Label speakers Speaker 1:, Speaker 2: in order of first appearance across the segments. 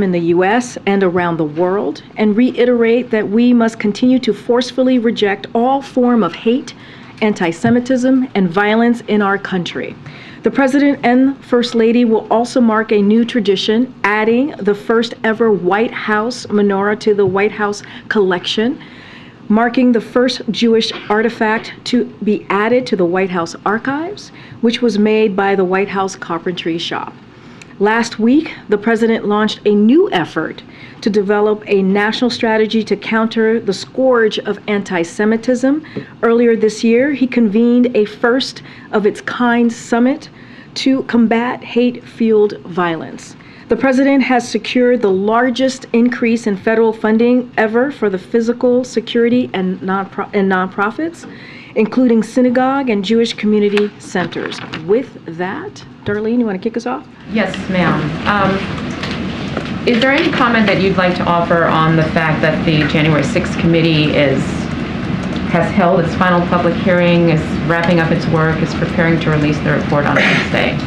Speaker 1: in the U.S. and around the world, and reiterate that we must continue to forcefully reject all form of hate, anti-Semitism, and violence in our country. The President and First Lady will also mark a new tradition, adding the first ever White House menorah to the White House collection, marking the first Jewish artifact to be added to the White House archives, which was made by the White House Carpentry Shop. Last week, the President launched a new effort to develop a national strategy to counter the scourge of anti-Semitism. Earlier this year, he convened a first-of-its-kind summit to combat hate-fueled violence. The President has secured the largest increase in federal funding ever for the physical security and nonprofits, including synagogue and Jewish community centers. With that, Darlene, you want to kick us off?
Speaker 2: Yes, ma'am. Is there any comment that you'd like to offer on the fact that the January 6th committee has held its final public hearing, is wrapping up its work, is preparing to release the report on Wednesday?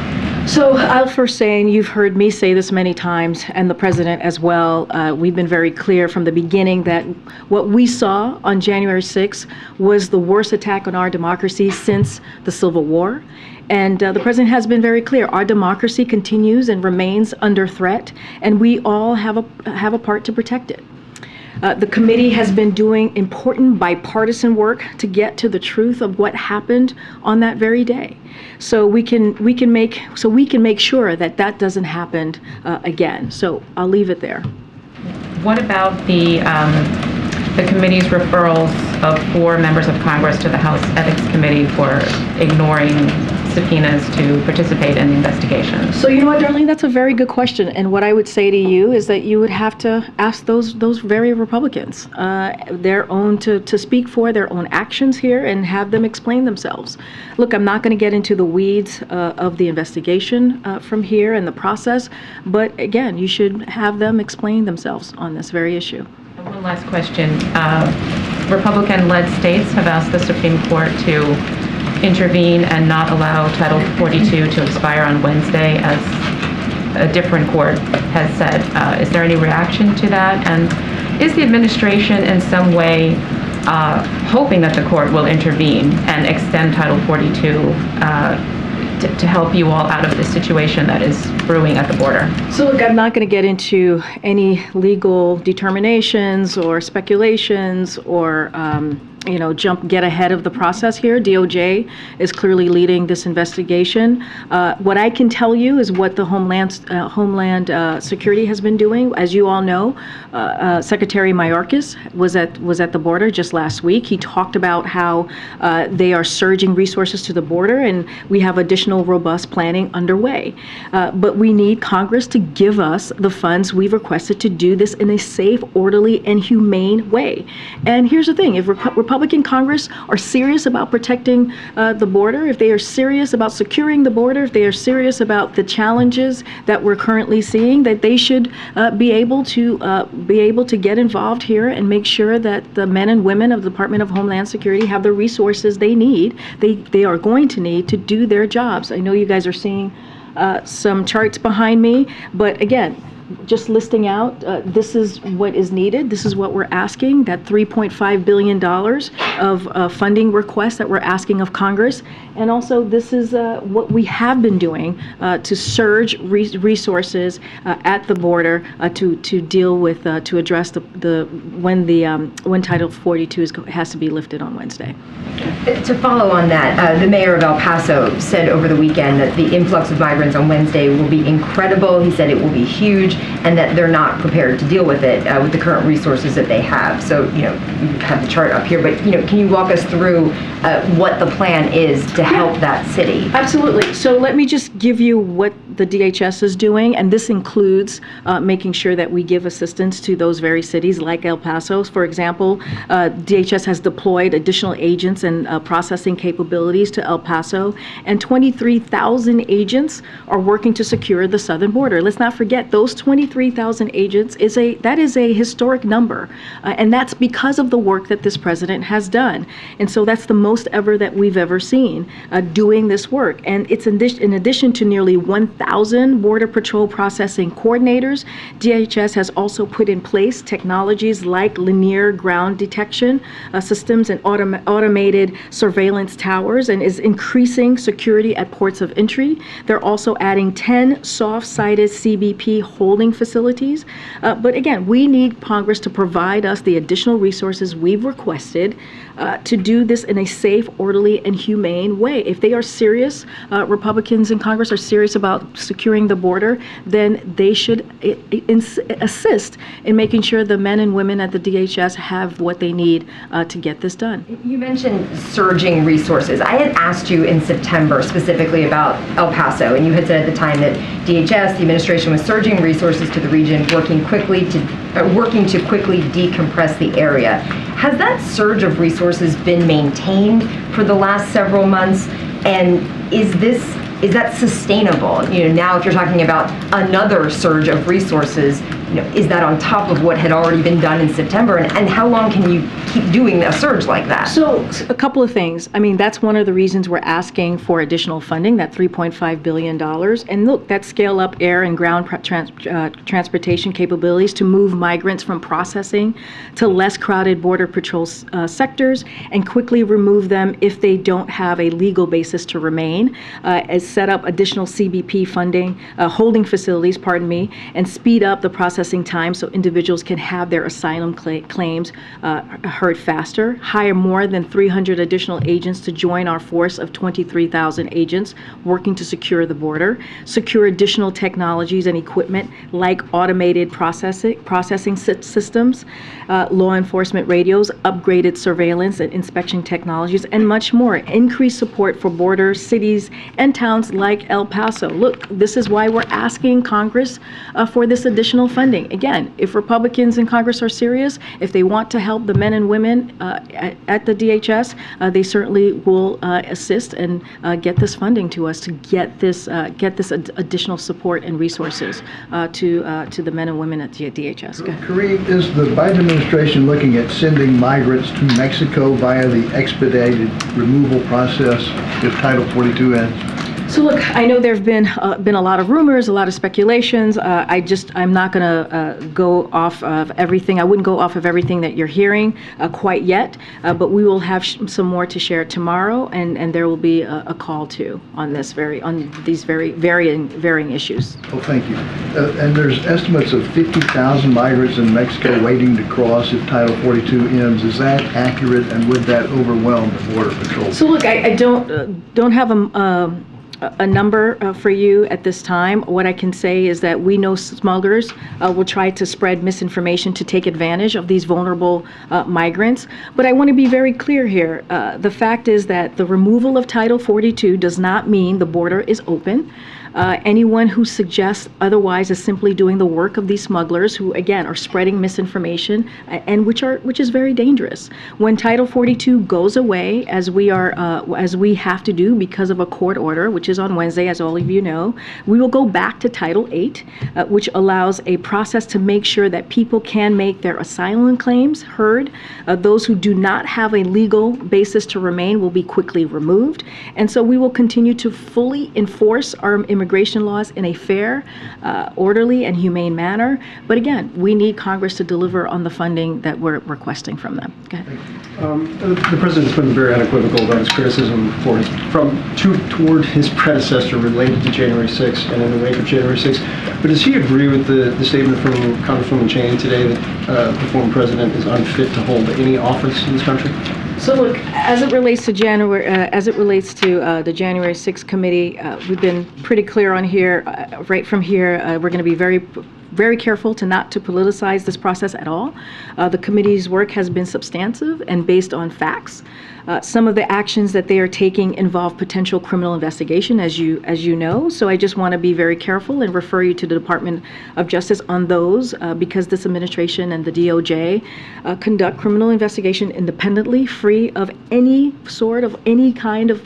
Speaker 1: So I'll first say, and you've heard me say this many times, and the President as well, we've been very clear from the beginning that what we saw on January 6th was the worst attack on our democracy since the Civil War. And the President has been very clear. Our democracy continues and remains under threat, and we all have a part to protect it. The committee has been doing important bipartisan work to get to the truth of what happened on that very day, so we can make sure that that doesn't happen again. So I'll leave it there.
Speaker 2: What about the committee's referrals of 4 members of Congress to the House Ethics Committee for ignoring subpoenas to participate in the investigation?
Speaker 1: So you know what, Darlene, that's a very good question. And what I would say to you is that you would have to ask those very Republicans their own to speak for their own actions here and have them explain themselves. Look, I'm not going to get into the weeds of the investigation from here and the process, but again, you should have them explain themselves on this very issue.
Speaker 2: One last question. Republican-led states have asked the Supreme Court to intervene and not allow Title 42 to expire on Wednesday, as a different court has said. Is there any reaction to that? And is the administration in some way hoping that the court will intervene and extend Title 42 to help you all out of this situation that is brewing at the border?
Speaker 1: So look, I'm not going to get into any legal determinations or speculations or get ahead of the process here. DOJ is clearly leading this investigation. What I can tell you is what the Homeland Security has been doing. As you all know, Secretary Mayorkas was at the border just last week. He talked about how they are surging resources to the border, and we have additional robust planning underway. But we need Congress to give us the funds we've requested to do this in a safe, orderly, and humane way. And here's the thing: if Republican Congress are serious about protecting the border, if they are serious about securing the border, if they are serious about the challenges that we're currently seeing, that they should be able to get involved here and make sure that the men and women of the Department of Homeland Security have the resources they need, they are going to need to do their jobs. I know you guys are seeing some charts behind me, but again, just listing out, this is what is needed. This is what we're asking, that $3.5 billion of funding requests that we're asking of Congress. And also, this is what we have been doing to surge resources at the border to deal with, to address when Title 42 has to be lifted on Wednesday.
Speaker 3: To follow on that, the mayor of El Paso said over the weekend that the influx of migrants on Wednesday will be incredible. He said it will be huge, and that they're not prepared to deal with it with the current resources that they have. So, you have the chart up here, but, can you walk us through what the plan is to help that city?
Speaker 1: Absolutely. So let me just give you what the DHS is doing, and this includes making sure that we give assistance to those very cities like El Paso. For example, DHS has deployed additional agents and processing capabilities to El Paso, and 23,000 agents are working to secure the southern border. Let's not forget, those 23,000 agents is a historic number, and that's because of the work that this president has done. And so that's the most ever that we've ever seen doing this work. And it's in addition to nearly 1,000 Border Patrol processing coordinators, DHS has also put in place technologies like linear ground detection systems and automated surveillance towers, and is increasing security at ports of entry. They're also adding 10 soft-sided CBP holding facilities. But again, we need Congress to provide us the additional resources we've requested to do this in a safe, orderly, and humane way. If they are serious, Republicans in Congress are serious about securing the border, then they should assist in making sure the men and women at the DHS have what they need to get this done.
Speaker 3: You mentioned surging resources. I had asked you in September specifically about El Paso, and you had said at the time that DHS, the administration, was surging resources to the region, working to quickly decompress the area. Has that surge of resources been maintained for the last several months? And is that sustainable? Now if you're talking about another surge of resources, is that on top of what had already been done in September? And how long can you keep doing a surge like that?
Speaker 1: So a couple of things. I mean, that's one of the reasons we're asking for additional funding, that $3.5 billion. And look, that scale up air and ground transportation capabilities to move migrants from processing to less crowded Border Patrol sectors and quickly remove them if they don't have a legal basis to remain, as set up additional CBP funding, holding facilities, and speed up the processing time so individuals can have their asylum claims heard faster, hire more than 300 additional agents to join our force of 23,000 agents working to secure the border, secure additional technologies and equipment like automated processing systems, law enforcement radios, upgraded surveillance and inspection technologies, and much more. Increased support for border cities and towns like El Paso. Look, this is why we're asking Congress for this additional funding. Again, if Republicans in Congress are serious, if they want to help the men and women at the DHS, they certainly will assist and get this funding to us to get this additional support and resources to the men and women at the DHS.
Speaker 4: Karine, is the Biden administration looking at sending migrants to Mexico via the expedited removal process if Title 42 ends?
Speaker 1: So look, I know there have been a lot of rumors, a lot of speculations. I'm not going to go off of everything. I wouldn't go off of everything that you're hearing quite yet, but we will have some more to share tomorrow, and there will be a call too on these very varying issues.
Speaker 4: Oh, thank you. And there's estimates of 50,000 migrants in Mexico waiting to cross if Title 42 ends. Is that accurate, and would that overwhelm the Border Patrol?
Speaker 1: So look, I don't have a number for you at this time. What I can say is that we know smugglers will try to spread misinformation to take advantage of these vulnerable migrants. But I want to be very clear here. The fact is that the removal of Title 42 does not mean the border is open. Anyone who suggests otherwise is simply doing the work of these smugglers who, again, are spreading misinformation and which is very dangerous. When Title 42 goes away, as we have to do because of a court order, which is on Wednesday, as all of you know, we will go back to Title 8, which allows a process to make sure that people can make their asylum claims heard. Those who do not have a legal basis to remain will be quickly removed. And so we will continue to fully enforce our immigration laws in a fair, orderly, and humane manner. But again, we need Congress to deliver on the funding that we're requesting from them. Go ahead.
Speaker 5: The president's been very unequivocal about his criticism toward his predecessor related to January 6th and in the wake of January 6th. But does he agree with the statement from Congresswoman Cheney today that the former president is unfit to hold any office in this country?
Speaker 1: So look, as it relates to the January 6th committee, we've been pretty clear on here. Right from here, we're going to be very careful not to politicize this process at all. The committee's work has been substantive and based on facts. Some of the actions that they are taking involve potential criminal investigation, as you know. So I just want to be very careful and refer you to the Department of Justice on those, because this administration and the DOJ conduct criminal investigation independently, free of any kind of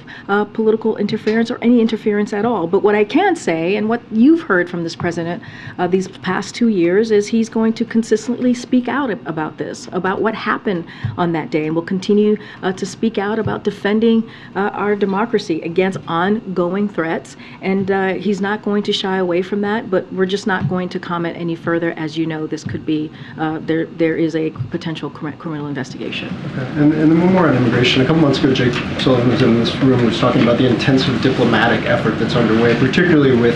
Speaker 1: political interference or any interference at all. But what I can say, and what you've heard from this president these past 2 years, is he's going to consistently speak out about this, about what happened on that day, and will continue to speak out about defending our democracy against ongoing threats. And he's not going to shy away from that, but we're just not going to comment any further. As you know, this could be, there is a potential criminal investigation.
Speaker 5: Okay. And then one more on immigration. A couple months ago, Jake Sullivan was in this room and was talking about the intensive diplomatic effort that's underway, particularly with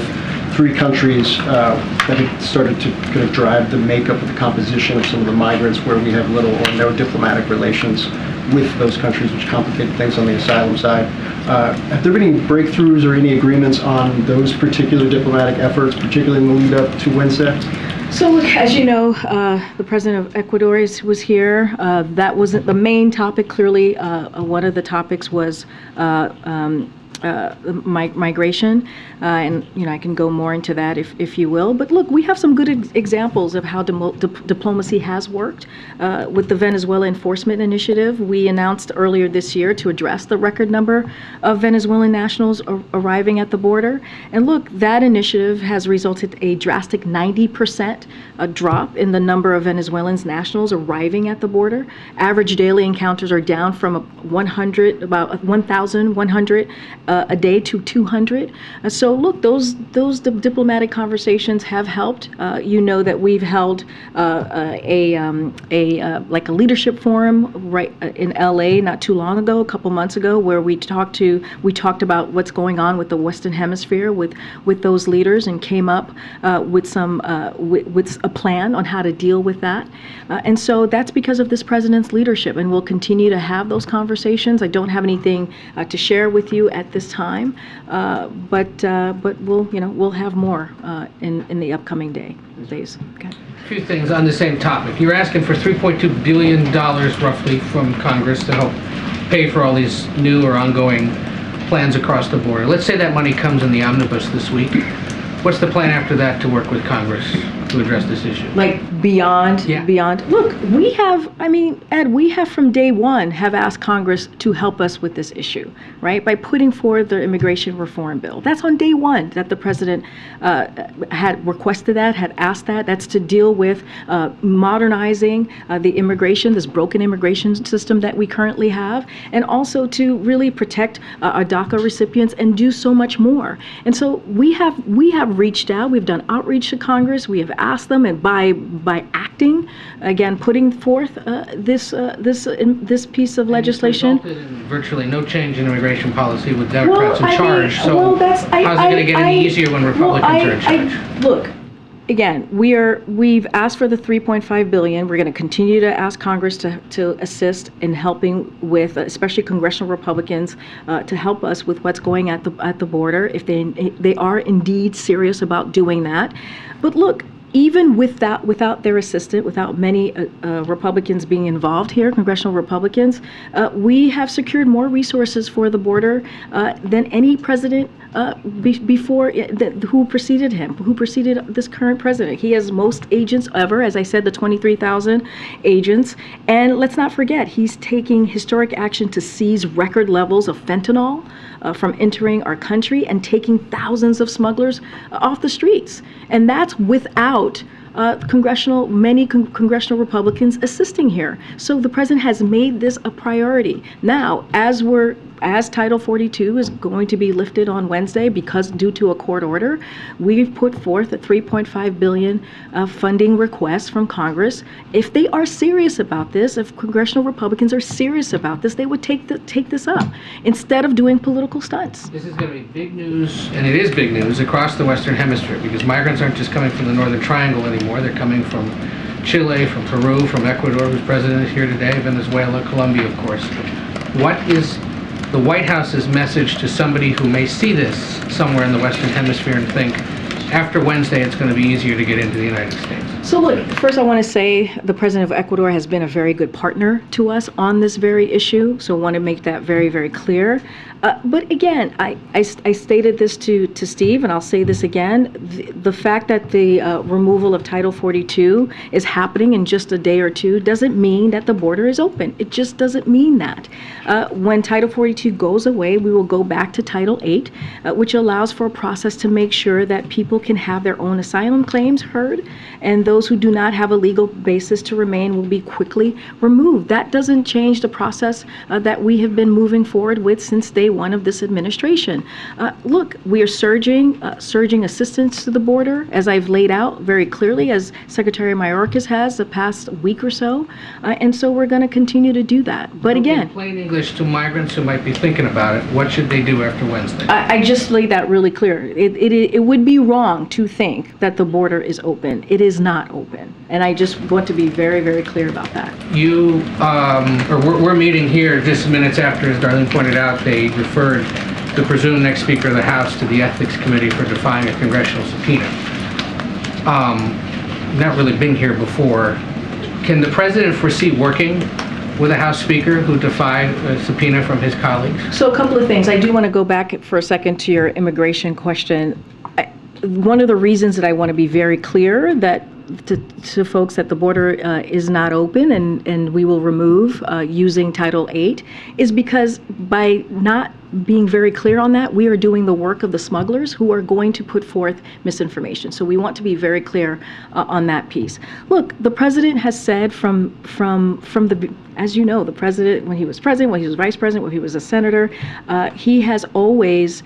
Speaker 5: 3 countries that have started to kind of drive the makeup of the composition of some of the migrants, where we have little or no diplomatic relations with those countries, which complicate things on the asylum side. Have there been any breakthroughs or any agreements on those particular diplomatic efforts, particularly in the lead up to Wednesday?
Speaker 1: So, look, as you know, the president of Ecuador was here. That wasn't the main topic. Clearly, one of the topics was migration, and I can go more into that if you will. But look, we have some good examples of how diplomacy has worked. With the Venezuela Enforcement Initiative, we announced earlier this year to address the record number of Venezuelan nationals arriving at the border. And look, that initiative has resulted in a drastic 90% drop in the number of Venezuelan nationals arriving at the border. Average daily encounters are down from about 1,100 a day to 200. So look, those diplomatic conversations have helped. You know that we've held like a leadership forum right in LA not too long ago, a couple months ago, where we talked about what's going on with the Western Hemisphere with those leaders, and came up with a plan on how to deal with that. And so that's because of this president's leadership, and we'll continue to have those conversations. I don't have anything to share with you at this time, but we'll have more in the upcoming days. Okay.
Speaker 6: A few things on the same topic. You're asking for $3.2 billion roughly from Congress to help pay for all these new or ongoing plans across the border. Let's say that money comes in the omnibus this week. What's the plan after that to work with Congress to address this issue?
Speaker 1: Like beyond. Look, Ed, we have from day one have asked Congress to help us with this issue, right? By putting forward the immigration reform bill. That's on day one that the president had requested that, had asked that. That's to deal with modernizing this broken immigration system that we currently have, and also to really protect our DACA recipients and do so much more. And so we have reached out. We've done outreach to Congress. We have asked them, and by acting, again, putting forth this piece of legislation.
Speaker 6: It's resulted in virtually no change in immigration policy with Democrats in charge. So how's it going to get any easier when Republicans are in charge?
Speaker 1: Look, again, we've asked for the $3.5 billion. We're going to continue to ask Congress to assist in helping with, especially congressional Republicans, to help us with what's going at the border, if they are indeed serious about doing that. But look, even without their assistance, without many Republicans being involved here, congressional Republicans, we have secured more resources for the border than any president who preceded him, who preceded this current president. He has most agents ever, as I said, the 23,000 agents. And let's not forget, he's taking historic action to seize record levels of fentanyl from entering our country, and taking thousands of smugglers off the streets. And that's without many congressional Republicans assisting here. So the president has made this a priority. Now, as Title 42 is going to be lifted on Wednesday due to a court order, we've put forth a $3.5 billion funding request from Congress. If they are serious about this, if congressional Republicans are serious about this, they would take this up instead of doing political stunts.
Speaker 6: This is going to be big news, and it is big news across the Western Hemisphere, because migrants aren't just coming from the Northern Triangle anymore. They're coming from Chile, from Peru, from Ecuador, whose president is here today, Venezuela, Colombia, of course. What is the White House's message to somebody who may see this somewhere in the Western Hemisphere and think, after Wednesday, it's going to be easier to get into the United States?
Speaker 1: So look, first I want to say the President of Ecuador has been a very good partner to us on this very issue, so I want to make that very, very clear. But again, I stated this to Steve, and I'll say this again, the fact that the removal of Title 42 is happening in just a day or two doesn't mean that the border is open. It just doesn't mean that. When Title 42 goes away, we will go back to Title 8, which allows for a process to make sure that people can have their own asylum claims heard, and those who do not have a legal basis to remain will be quickly removed. That doesn't change the process that we have been moving forward with since day one of this administration. Look, we are surging assistance to the border, as I've laid out very clearly, as Secretary Mayorkas has the past week or so, and so we're going to continue to do that. But again,
Speaker 6: in plain English to migrants who might be thinking about it, what should they do after Wednesday?
Speaker 1: I just laid that really clear. It would be wrong to think that the border is open. It is not open, and I just want to be very, very clear about that.
Speaker 6: We're meeting here just minutes after, as Darlene pointed out, they referred the presumed next Speaker of the House to the Ethics Committee for defying a congressional subpoena. Not really been here before. Can the President foresee working with a House Speaker who defied a subpoena from his colleagues?
Speaker 1: So a couple of things. I do want to go back for a second to your immigration question. One of the reasons that I want to be very clear that to folks that the border is not open and we will remove using Title 8 is because by not being very clear on that, we are doing the work of the smugglers who are going to put forth misinformation. So we want to be very clear on that piece. Look, the president has said from the, as you know, the president, when he was president, when he was vice president, when he was a senator, he has always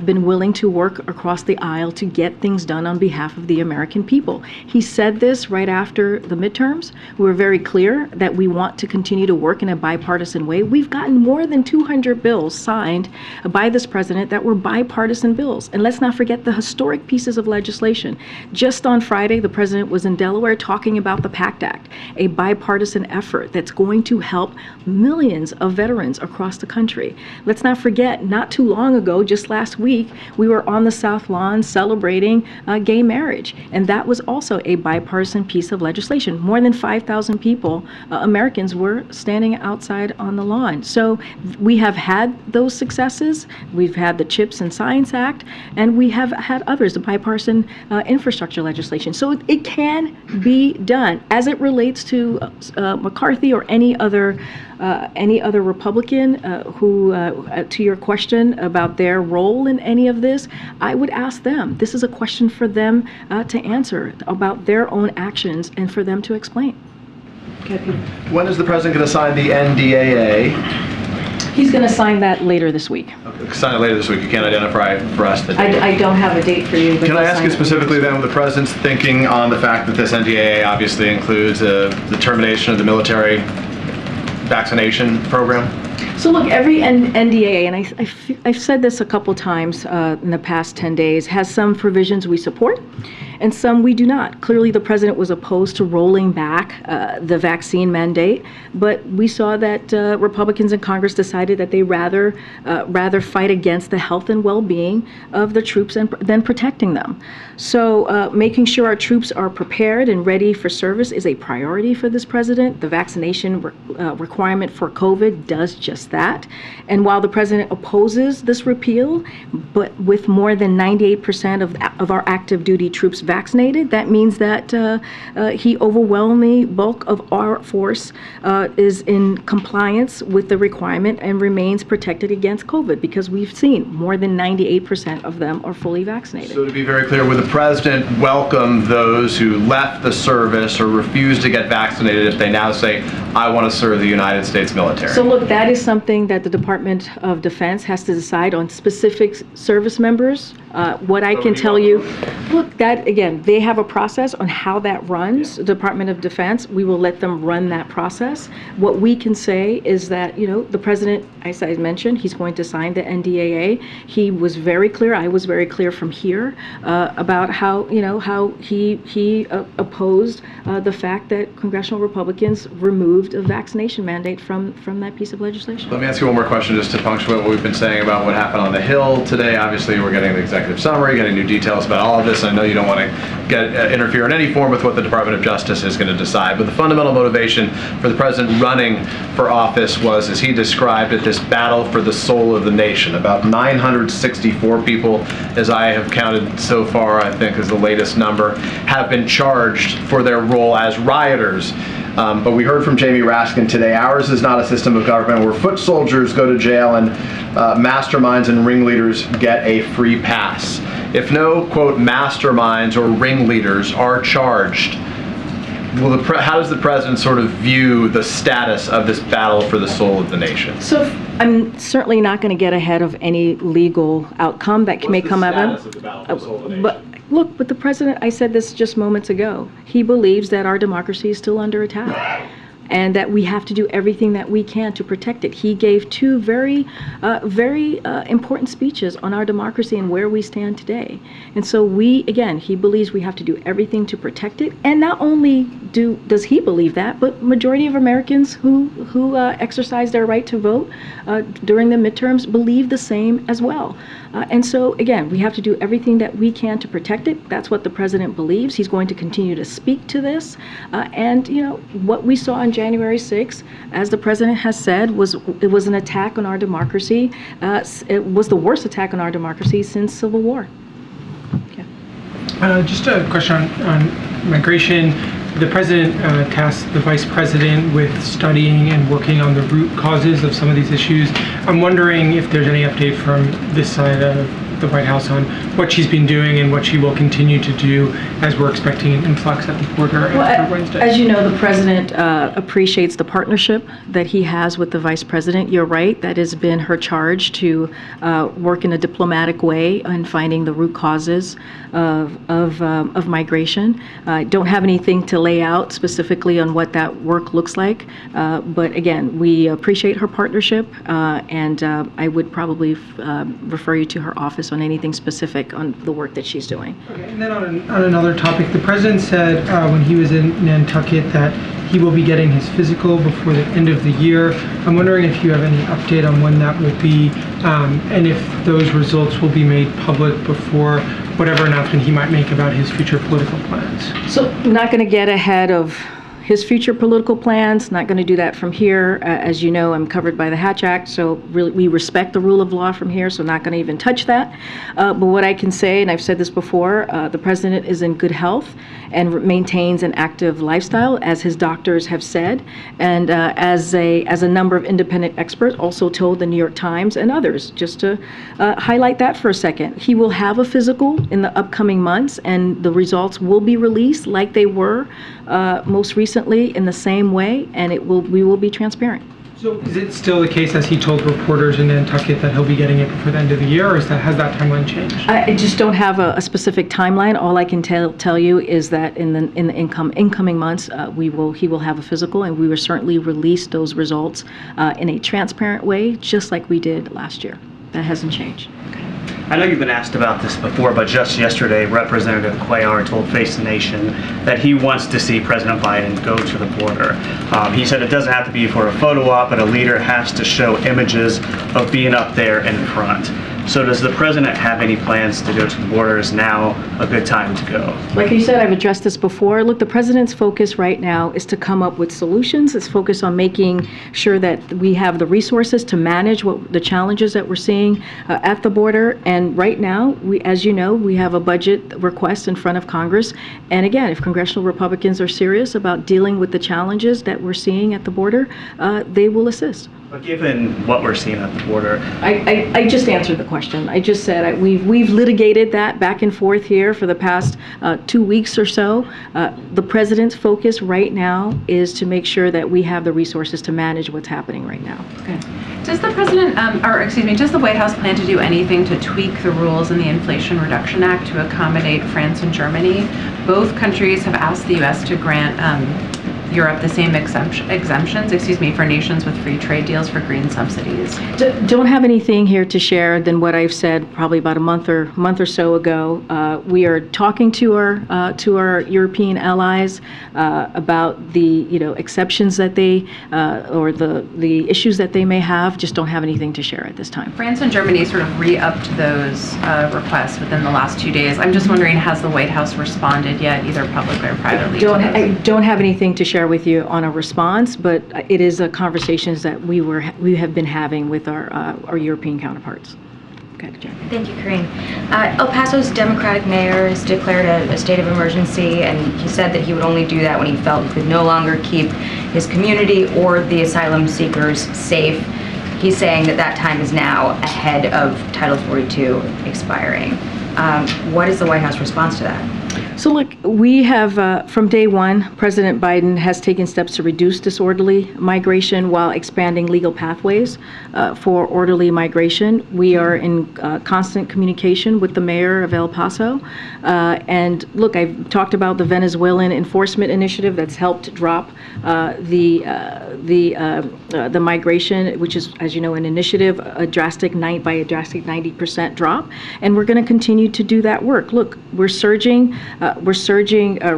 Speaker 1: been willing to work across the aisle to get things done on behalf of the American people. He said this right after the midterms. We were very clear that we want to continue to work in a bipartisan way. We've gotten more than 200 bills signed by this president that were bipartisan bills. And let's not forget the historic pieces of legislation. Just on Friday, the president was in Delaware talking about the PACT Act, a bipartisan effort that's going to help millions of veterans across the country. Let's not forget, not too long ago, just last week, we were on the South Lawn celebrating gay marriage. And that was also a bipartisan piece of legislation. More than 5,000 people, Americans, were standing outside on the lawn. So we have had those successes. We've had the CHIPS and Science Act, and we have had others, the bipartisan infrastructure legislation. So it can be done. As it relates to McCarthy or any other Republican who, to your question about their role in any of this, I would ask them. This is a question for them to answer about their own actions and for them to explain. Okay, Peter.
Speaker 7: When is the president going to sign the NDAA?
Speaker 1: He's going to sign that later this week.
Speaker 7: Sign it later this week. You can't identify for us the date.
Speaker 1: I don't have a date for you. But
Speaker 7: Can I ask
Speaker 1: sign
Speaker 7: you
Speaker 1: it.
Speaker 7: specifically then, what the president's thinking on the fact that this NDAA obviously includes the termination of the military vaccination program?
Speaker 1: So look, every NDAA, and I've said this a couple times in the past 10 days, has some provisions we support and some we do not. Clearly, the president was opposed to rolling back the vaccine mandate, but we saw that Republicans in Congress decided that they rather fight against the health and well-being of the troops than protecting them. So making sure our troops are prepared and ready for service is a priority for this president. The vaccination requirement for COVID does just that. And while the president opposes this repeal, but with more than 98% of our active duty troops vaccinated, that means that he overwhelming bulk of our force is in compliance with the requirement and remains protected against COVID, because we've seen more than 98% of them are fully vaccinated.
Speaker 7: So to be very clear, would the president welcome those who left the service or refused to get vaccinated if they now say, I want to serve the United States military?
Speaker 1: So look, that is something that the Department of Defense has to decide on specific service members. What I can tell you, look, that again, they have a process on how that runs. The Department of Defense, we will let them run that process. What we can say is that, you know, the president, as I mentioned, he's going to sign the NDAA. He was very clear, I was very clear from here about how, you know, how he opposed the fact that congressional Republicans removed removed a vaccination mandate from that piece of legislation.
Speaker 7: Let me ask you one more question just to punctuate what we've been saying about what happened on the Hill today. Obviously, we're getting the executive summary, getting new details about all of this. I know you don't want to interfere in any form with what the Department of Justice is going to decide, but the fundamental motivation for the president running for office was, as he described it, this battle for the soul of the nation. About 964 people, as I have counted so far, I think is the latest number, have been charged for their role as rioters. But we heard from Jamie Raskin today, ours is not a system of government where foot soldiers go to jail and masterminds and ringleaders get a free pass. If no, quote, masterminds or ringleaders are charged, how does the president sort of view the status of this battle for the soul of the nation?
Speaker 1: So I'm certainly not going to get ahead of any legal outcome that may come out of it.
Speaker 7: What's the status of the battle for the soul of the nation?
Speaker 1: But look, with the president, I said this just moments ago. He believes that our democracy is still under attack, and that we have to do everything that we can to protect it. He gave two very important speeches on our democracy and where we stand today. And so he believes we have to do everything to protect it. And not only does he believe that, but majority of Americans who exercise their right to vote during the midterms believe the same as well. And so, again, we have to do everything that we can to protect it. That's what the president believes. He's going to continue to speak to this. And, what we saw on January 6th, as the president has said, was an attack on our democracy. It was the worst attack on our democracy since Civil War. Okay.
Speaker 8: Just a question on migration. The president tasked the vice president with studying and working on the root causes of some of these issues. I'm wondering if there's any update from this side of the White House on what she's been doing and what she will continue to do as we're expecting an influx at the border after Wednesday.
Speaker 1: As you know, the president appreciates the partnership that he has with the vice president. You're right, that has been her charge to work in a diplomatic way in finding the root causes of migration. I don't have anything to lay out specifically on what that work looks like, but again, we appreciate her partnership, and I would probably refer you to her office on anything specific on the work that she's doing.
Speaker 8: Okay, and then on another topic, the president said when he was in Nantucket that he will be getting his physical before the end of the year. I'm wondering if you have any update on when that will be, and if those results will be made public before whatever announcement he might make about his future political plans.
Speaker 1: So I'm not going to get ahead of his future political plans, not going to do that from here. As you know, I'm covered by the Hatch Act, so really we respect the rule of law from here, so not going to even touch that. But what I can say, and I've said this before, the president is in good health and maintains an active lifestyle, as his doctors have said, and as a number of independent experts also told the New York Times and others. Just to highlight that for a second, he will have a physical in the upcoming months, and the results will be released like they were most recently in the same way, and we will be transparent.
Speaker 8: So is it still the case, as he told reporters in Nantucket, that he'll be getting it before the end of the year, or has that timeline changed?
Speaker 1: I just don't have a specific timeline. All I can tell you is that in the incoming months, he will have a physical, and we will certainly release those results in a transparent way, just like we did last year. That hasn't changed.
Speaker 9: I know you've been asked about this before, but just yesterday, Representative Cuellar told Face the Nation that he wants to see President Biden go to the border. He said it doesn't have to be for a photo op, but a leader has to show images of being up there in front. So does the president have any plans to go to the border? Is now a good time to go?
Speaker 1: Like you said, I've addressed this before. Look, the president's focus right now is to come up with solutions. It's focused on making sure that we have the resources to manage the challenges that we're seeing at the border. And right now, as you know, we have a budget request in front of Congress. And again, if congressional Republicans are serious about dealing with the challenges that we're seeing at the border, they will assist.
Speaker 9: But given what we're seeing at the border,
Speaker 1: I just answered the question. I just said we've litigated that back and forth here for the past 2 weeks or so. The president's focus right now is to make sure that we have the resources to manage what's happening right now. Okay.
Speaker 2: Does the president, does the White House plan to do anything to tweak the rules in the Inflation Reduction Act to accommodate France and Germany? Both countries have asked the U.S. to grant Europe the same exemptions, for nations with free trade deals for green subsidies?
Speaker 1: Don't have anything here to share than what I've said probably about a month or so ago. We are talking to our European allies about the exceptions that they or the issues that they may have. Just don't have anything to share at this time.
Speaker 2: France and Germany sort of re-upped those requests within the last 2 days. I'm just wondering, has the White House responded yet, either publicly or privately?
Speaker 1: I don't have anything to share with you on a response, but it is a conversations that we have been having with our European counterparts. Okay, Jen.
Speaker 10: Thank you, Karine. El Paso's Democratic mayor has declared a state of emergency, and he said that he would only do that when he felt he could no longer keep his community or the asylum seekers safe. He's saying that time is now ahead of Title 42 expiring. What is the White House response to that?
Speaker 1: So look, we have, from day one, President Biden has taken steps to reduce disorderly migration while expanding legal pathways for orderly migration. We are in constant communication with the mayor of El Paso. And look, I've talked about the Venezuelan enforcement initiative that's helped drop the migration, which is, as you know, an initiative, by a drastic 90% drop. And we're going to continue to do that work. Look, we're surging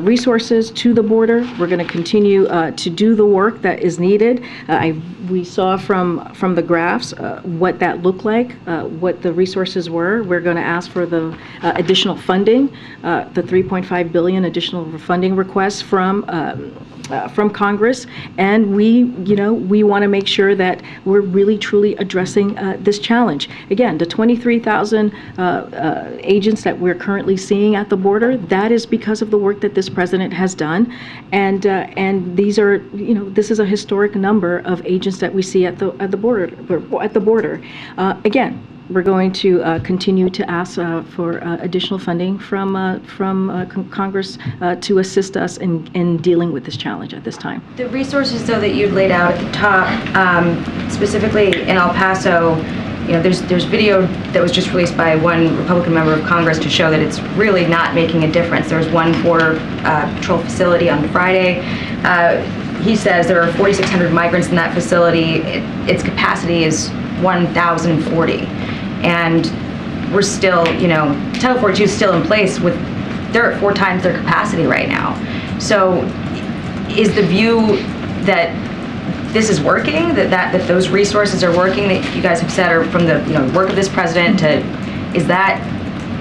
Speaker 1: resources to the border. We're going to continue to do the work that is needed. We saw from the graphs what that looked like, what the resources were. We're going to ask for the additional funding, the $3.5 billion additional funding requests from Congress, and we want to make sure that we're really truly addressing this challenge. Again, the 23,000 agents that we're currently seeing at the border, that is because of the work that this president has done, and these are this is a historic number of agents that we see at the border. Again, we're going to continue to ask for additional funding from Congress to assist us in dealing with this challenge at this time.
Speaker 10: The resources, though, that you laid out at the top, specifically in El Paso, there's video that was just released by one Republican member of Congress to show that it's really not making a difference. There was one border patrol facility on Friday. He says there are 4,600 migrants in that facility. Its capacity is 1,040. And we're still, Title 42 is still in place they're at 4 times their capacity right now. So is the view that this is working, that those resources are working, that you guys have said are from the work of this president is that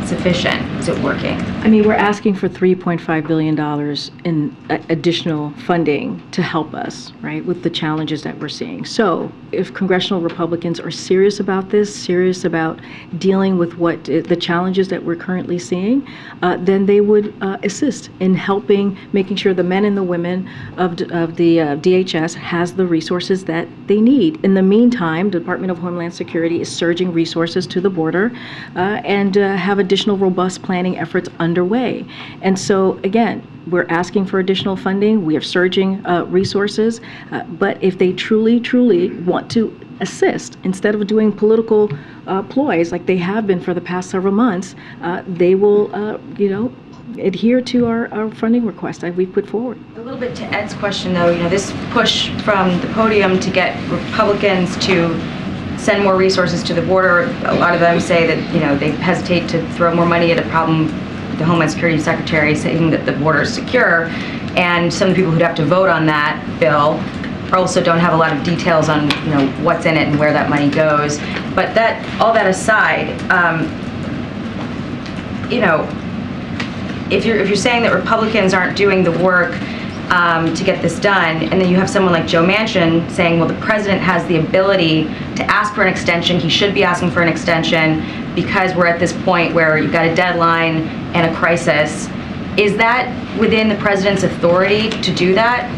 Speaker 10: sufficient? Is it working?
Speaker 1: I mean, we're asking for $3.5 billion in additional funding to help us, right, with the challenges that we're seeing. So if congressional Republicans are serious about this, serious about dealing with the challenges that we're currently seeing, then they would assist in helping, making sure the men and the women of the DHS has the resources that they need. In the meantime, the Department of Homeland Security is surging resources to the border and have additional robust planning efforts underway. And so, again, we're asking for additional funding. We are surging resources. But if they truly want to assist, instead of doing political ploys like they have been for the past several months, they will, adhere to our funding request that we've put forward.
Speaker 10: A little bit to Ed's question, though, this push from the podium to get Republicans to send more resources to the border. A lot of them say that, they hesitate to throw more money at a problem. The Homeland Security Secretary saying that the border is secure, and some of the people who'd have to vote on that bill also don't have a lot of details on, what's in it and where that money goes. But all that aside, if you're saying that Republicans aren't doing the work to get this done, and then you have someone like Joe Manchin saying, well, the president has the ability to ask for an extension. He should be asking for an extension because we're at this point where you've got a deadline and a crisis. Is that within the president's authority to do that?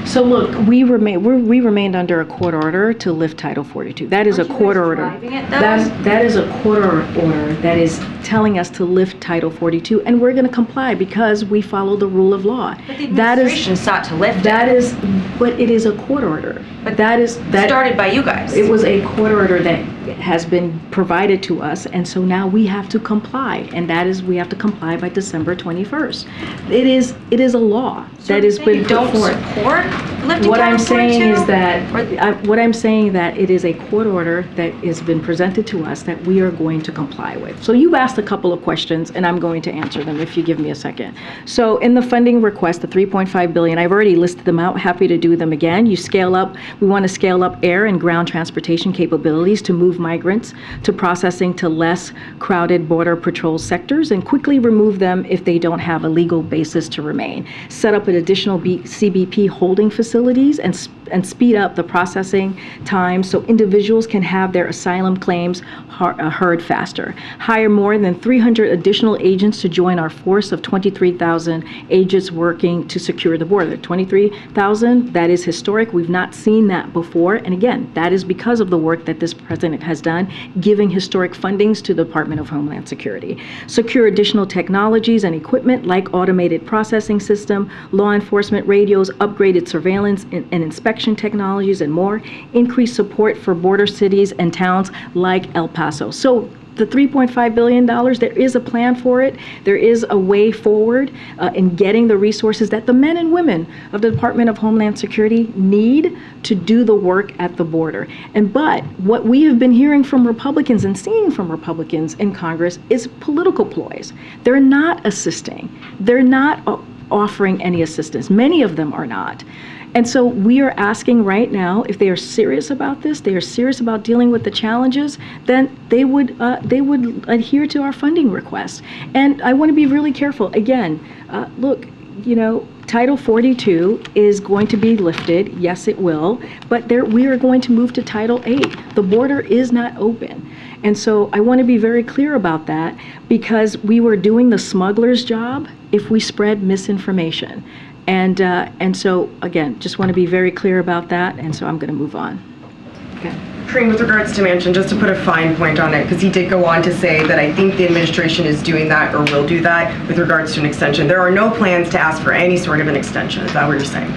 Speaker 1: So look, we remained under a court order to lift Title 42. That is a court order. That is a court order that is telling us to lift Title 42, and we're going to comply because we follow the rule of law.
Speaker 10: But the administration sought to lift it.
Speaker 1: But it is a court order.
Speaker 10: But that started by you guys.
Speaker 1: It was a court order that has been provided to us, and so now we have to comply, and we have to comply by December 21st. It is a law that has been put forward.
Speaker 10: Don't support lifting
Speaker 1: What I'm
Speaker 10: Title
Speaker 1: saying
Speaker 10: 42?
Speaker 1: is that, what I'm saying that it is a court order that has been presented to us that we are going to comply with. So you've asked a couple of questions, and I'm going to answer them if you give me a second. So in the funding request, the $3.5 billion, I've already listed them out, happy to do them again. You scale up, we want to scale up air and ground transportation capabilities to move migrants to processing to less crowded border patrol sectors and quickly remove them if they don't have a legal basis to remain. Set up an additional CBP holding facilities and speed up the processing time so individuals can have their asylum claims heard faster. Hire more than 300 additional agents to join our force of 23,000 agents working to secure the border. 23,000, that is historic. We've not seen that before. And again, that is because of the work that this president has done, giving historic fundings to the Department of Homeland Security. Secure additional technologies and equipment like automated processing system, law enforcement radios, upgraded surveillance and inspection technologies, and more. Increase support for border cities and towns like El Paso. So the $3.5 billion, there is a plan for it. There is a way forward in getting the resources that the men and women of the Department of Homeland Security need to do the work at the border. But what we have been hearing from Republicans and seeing from Republicans in Congress is political ploys. They're not assisting. They're not offering any assistance. Many of them are not. And so we are asking right now, if they are serious about this, they are serious about dealing with the challenges, then they would adhere to our funding requests. And I want to be really careful. Again, look, Title 42 is going to be lifted. Yes, it will. But we are going to move to Title 8. The border is not open. And so I want to be very clear about that, because we were doing the smuggler's job if we spread misinformation. And so, again, just want to be very clear about that, and so I'm going to move on. Okay.
Speaker 11: Karine, with regards to Manchin, just to put a fine point on it, because he did go on to say that I think the administration is doing that or will do that with regards to an extension. There are no plans to ask for any sort of an extension. Is that what you're saying?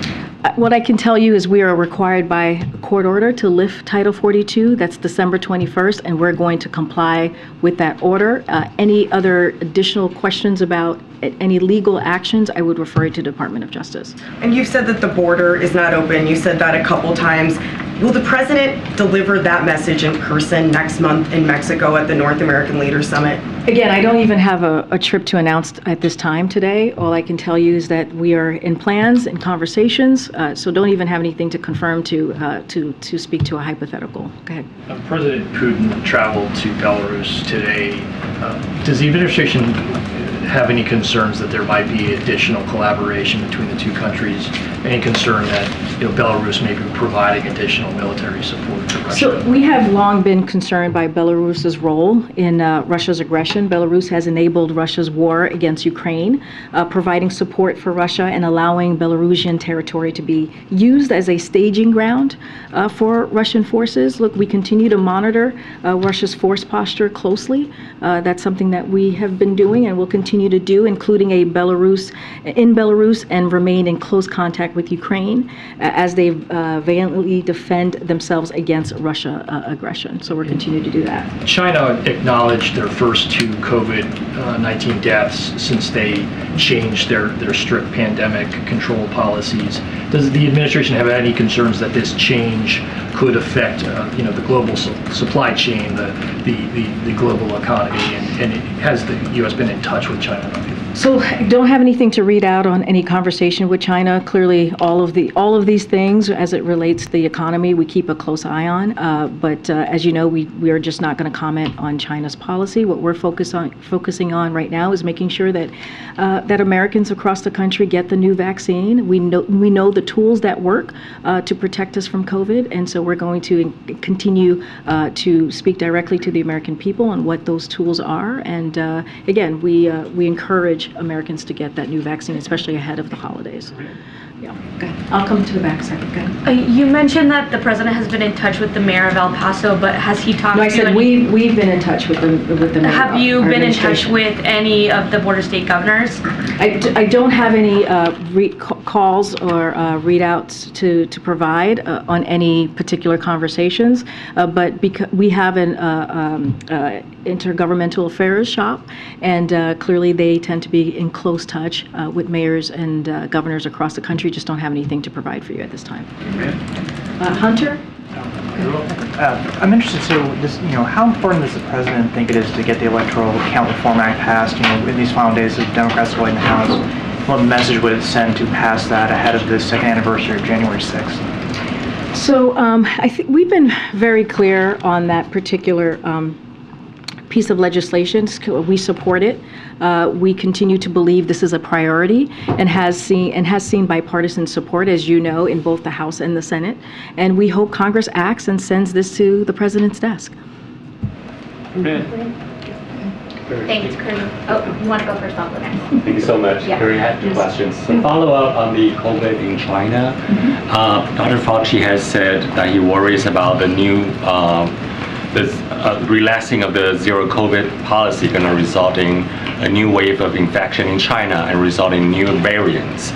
Speaker 1: What I can tell you is we are required by a court order to lift Title 42. That's December 21st, and we're going to comply with that order. Any other additional questions about any legal actions, I would refer you to Department of Justice.
Speaker 11: And you've said that the border is not open. You said that a couple times. Will the president deliver that message in person next month in Mexico at the North American Leaders Summit?
Speaker 1: Again, I don't even have a trip to announce at this time today. All I can tell you is that we are in plans and conversations, so don't even have anything to confirm to speak to a hypothetical. Go ahead.
Speaker 12: President Putin traveled to Belarus today. Does the administration have any concerns that there might be additional collaboration between the two countries? Any concern that Belarus may be providing additional military support to Russia?
Speaker 1: So we have long been concerned by Belarus's role in Russia's aggression. Belarus has enabled Russia's war against Ukraine, providing support for Russia and allowing Belarusian territory to be used as a staging ground for Russian forces. Look, we continue to monitor Russia's force posture closely. That's something that we have been doing and will continue to do, including in Belarus, and remain in close contact with Ukraine as they valiantly defend themselves against Russia aggression. So we're continuing to do that.
Speaker 12: China acknowledged their first two COVID-19 deaths since they changed their strict pandemic control policies. Does the administration have any concerns that this change could affect the global supply chain, the global economy, and has the U.S. been in touch with China?
Speaker 1: So I don't have anything to read out on any conversation with China. Clearly, all of these things as it relates to the economy, we keep a close eye on. But as you know, we are just not going to comment on China's policy. What we're focusing on right now is making sure that that Americans across the country get the new vaccine. We know the tools that work to protect us from COVID, and so we're going to continue to speak directly to the American people on what those tools are. And again, we encourage Americans to get that new vaccine, especially ahead of the holidays. Yeah. Okay. I'll come to the back second. Okay.
Speaker 13: You mentioned that the president has been in touch with the mayor of El Paso, but has he talked
Speaker 1: No, I
Speaker 13: to
Speaker 1: said we've been in touch with the mayor.
Speaker 13: Have you been in touch with any of the border state governors?
Speaker 1: I don't have any calls or readouts to provide on any particular conversations, but because we have an intergovernmental affairs shop, and clearly they tend to be in close touch with mayors and governors across the country. Just don't have anything to provide for you at this time. Hunter?
Speaker 14: I'm interested, so this, how important does the president think it is to get the Electoral Count Reform Act passed, in these final days of Democrats winning the House? What message would it send to pass that ahead of the second anniversary of January 6th?
Speaker 1: So I think we've been very clear on that particular piece of legislation. We support it. We continue to believe this is a priority and has seen bipartisan support, as you know, in both the House and the Senate. And we hope Congress acts and sends this to the president's desk.
Speaker 15: Thanks, Karine. Oh, you want to go first? I'll go next.
Speaker 16: Thank you so much.
Speaker 15: Yeah.
Speaker 16: Karine, I have two questions. So follow up on the COVID in China. Dr. Fauci has said that he worries about the new relaxing of the zero COVID policy going to result in a new wave of infection in China and result in new variants.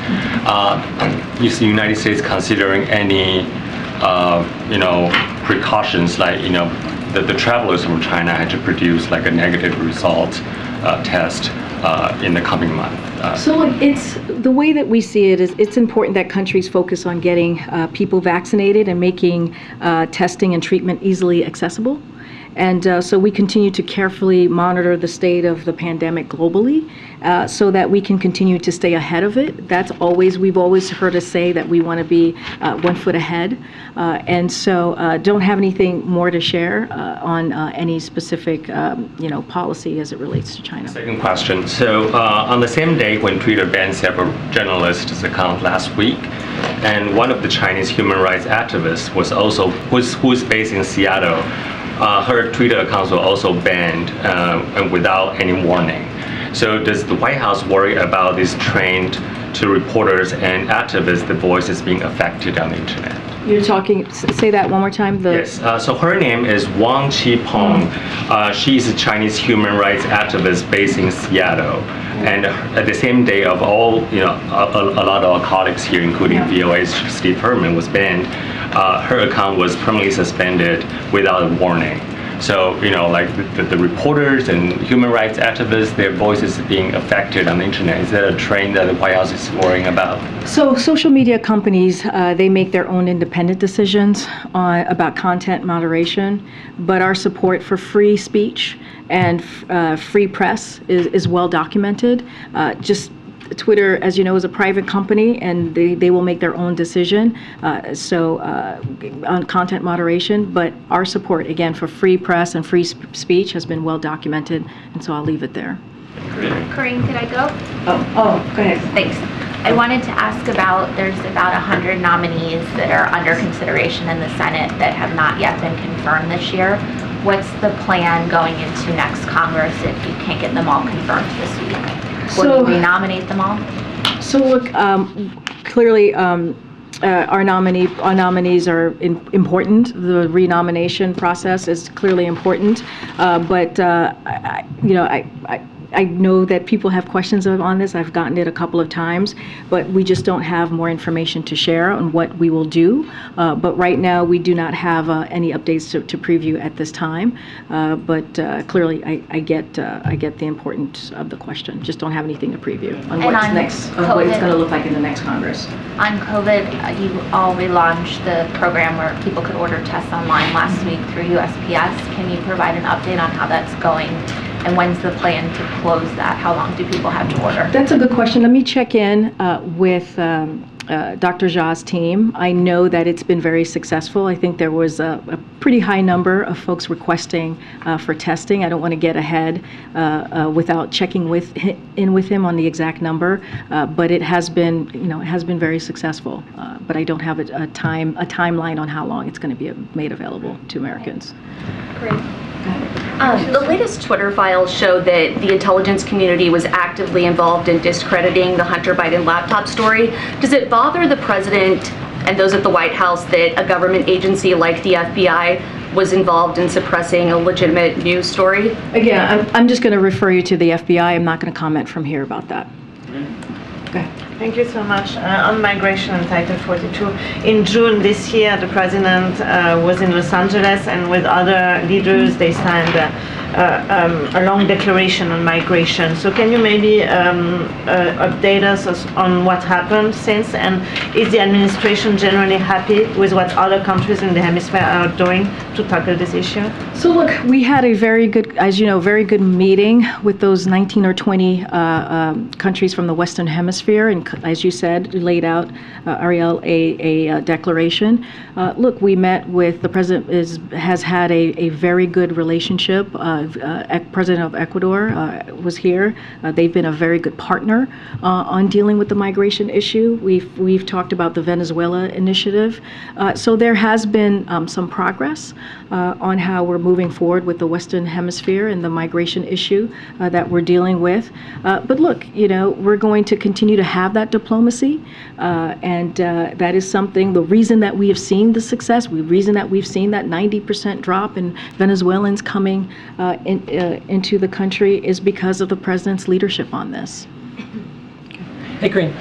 Speaker 16: Is the United States considering any, precautions like, the travelers from China had to produce like a negative result test in the coming month?
Speaker 1: So look, it's the way that we see it is it's important that countries focus on getting people vaccinated and making testing and treatment easily accessible. And so we continue to carefully monitor the state of the pandemic globally so that we can continue to stay ahead of it. We've always heard us say that we want to be 1 foot ahead. And so don't have anything more to share on any specific, policy as it relates to China.
Speaker 16: Second question. So on the same day when Twitter banned several journalists' accounts last week, and one of the Chinese human rights activists who's based in Seattle, her Twitter accounts were also banned and without any warning. So does the White House worry about this trend to reporters and activists, the voices being affected on the internet?
Speaker 1: You're talking, say that one more time.
Speaker 16: Yes, so her name is Wang Qipeng. She's a Chinese human rights activist based in Seattle. And at the same day of all, a lot of our colleagues here, including VOA's Steve Herman, was banned. Her account was permanently suspended without a warning. So, like the reporters and human rights activists, their voices being affected on the internet. Is that a trend that the White House is worrying about?
Speaker 1: So social media companies, they make their own independent decisions about content moderation, but our support for free speech and free press is well documented. Twitter, as you know, is a private company, and they will make their own decision on content moderation. But our support, again, for free press and free speech has been well documented, and so I'll leave it there.
Speaker 15: Karine, could I go?
Speaker 1: Oh, go ahead.
Speaker 15: Thanks. I wanted to ask there's about 100 nominees that are under consideration in the Senate that have not yet been confirmed this year. What's the plan going into next Congress if you can't get them all confirmed this week? Will you renominate them all?
Speaker 1: So look, clearly our nominees are important. The renomination process is clearly important, but I know that people have questions on this. I've gotten it a couple of times, but we just don't have more information to share on what we will do. But right now, we do not have any updates to preview at this time. But clearly, I get the importance of the question. Just don't have anything to preview on what it's going to look like in the next Congress.
Speaker 15: On COVID, you all relaunched the program where people could order tests online last week through USPS. Can you provide an update on how that's going? And when's the plan to close that? How long do people have to order?
Speaker 1: That's a good question. Let me check in with Dr. Jha's team. I know that it's been very successful. I think there was a pretty high number of folks requesting for testing. I don't want to get ahead without checking in with him on the exact number, but it has been, very successful. But I don't have a timeline on how long it's going to be made available to Americans.
Speaker 17: Great. The latest Twitter files show that the intelligence community was actively involved in discrediting the Hunter Biden laptop story. Does it bother the president and those at the White House that a government agency like the FBI was involved in suppressing a legitimate news story?
Speaker 1: Again, I'm just going to refer you to the FBI. I'm not going to comment from here about that. Okay.
Speaker 18: Thank you so much. On migration and Title 42, in June this year, the president was in Los Angeles, and with other leaders, they signed a long declaration on migration. So can you maybe update us on what happened since, and is the administration generally happy with what other countries in the hemisphere are doing to tackle this issue?
Speaker 1: So look, we had a very good, as you know, very good meeting with those 19 or 20 countries from the Western Hemisphere, and as you said, laid out, Ariel, a declaration. Look, we met with, the president has had a very good relationship. President of Ecuador was here. They've been a very good partner on dealing with the migration issue. We've talked about the Venezuela initiative. So there has been some progress on how we're moving forward with the Western Hemisphere and the migration issue that we're dealing with. But look, you know, we're going to continue to have that diplomacy, and that is something, the reason that we have seen the success, the reason that we've seen that 90% drop in Venezuelans coming into the country is because of the president's leadership on this.
Speaker 19: Hey, Karine.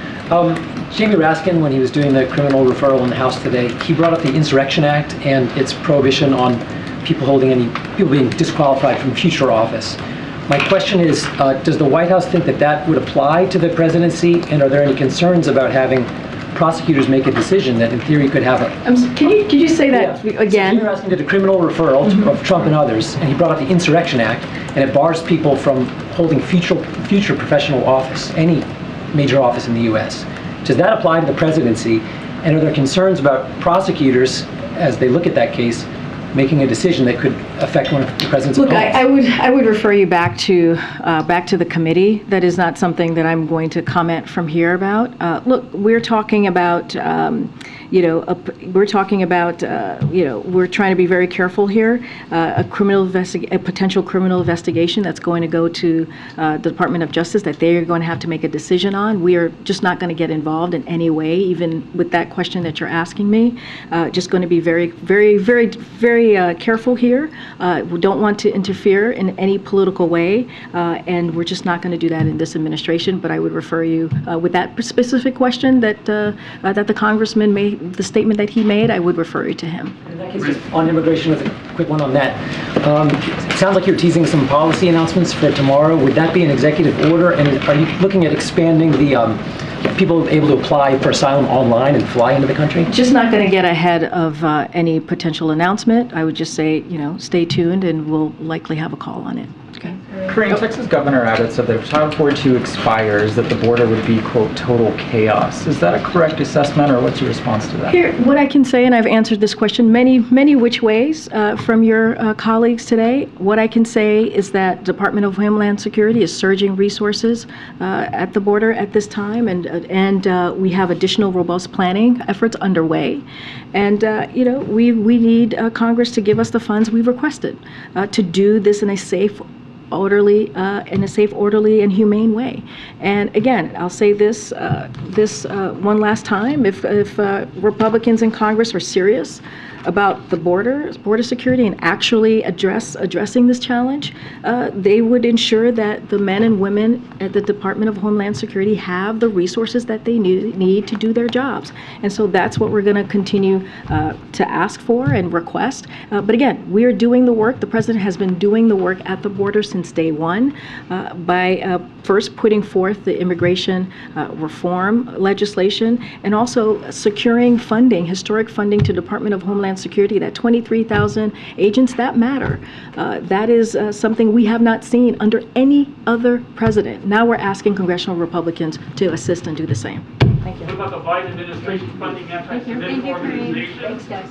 Speaker 19: Jamie Raskin, when he was doing the criminal referral in the House today, he brought up the Insurrection Act and its prohibition on people being disqualified from future office. My question is, does the White House think that that would apply to the presidency, and are there any concerns about having prosecutors make a decision that in theory could have a...
Speaker 1: Could you say that again?
Speaker 19: So Jamie Raskin did a criminal referral of Trump and others, and he brought up the Insurrection Act, and it bars people from holding future professional office, any major office in the U.S. Does that apply to the presidency, and are there concerns about prosecutors, as they look at that case, making a decision that could affect one of the president's opponents?
Speaker 1: I would refer you back to the committee. That is not something that I'm going to comment from here about. Look, we're talking about we're trying to be very careful here. A potential criminal investigation that's going to go to the Department of Justice that they are going to have to make a decision on. We are just not going to get involved in any way, even with that question that you're asking me. Just going to be very, very, very, very careful here. We don't want to interfere in any political way, and we're just not going to do that in this administration. But I would refer you with that specific question that the congressman made. The statement that he made, I would refer you to him.
Speaker 19: In that case, just on immigration, with a quick one on that. It sounds like you're teasing some policy announcements for tomorrow. Would that be an executive order? And are you looking at expanding the people able to apply for asylum online and fly into the country?
Speaker 1: Just not going to get ahead of any potential announcement. I would just say, stay tuned, and we'll likely have a call on it. Okay.
Speaker 20: Karine, Texas Governor Abbott said that if Title 42 expires, that the border would be, quote, total chaos. Is that a correct assessment, or what's your response to that?
Speaker 1: Here, what I can say, and I've answered this question many which ways from your colleagues today, what I can say is that Department of Homeland Security is surging resources at the border at this time, and we have additional robust planning efforts underway. And, we need Congress to give us the funds we've requested to do this in a safe, orderly, and humane way. And again, I'll say this one last time: if Republicans in Congress are serious about the border security and actually addressing this challenge, they would ensure that the men and women at the Department of Homeland Security have the resources that they need to do their jobs. And so that's what we're going to continue to ask for and request. But again, we are doing the work. The president has been doing the work at the border since day one by first putting forth the immigration reform legislation, and also securing funding, historic funding to Department of Homeland Security, that 23,000 agents that matter. That is something we have not seen under any other president. Now we're asking congressional Republicans to assist and do the same. Thank you.
Speaker 21: What about the Biden administration funding anti-Semitic organizations?
Speaker 1: Thanks, guys.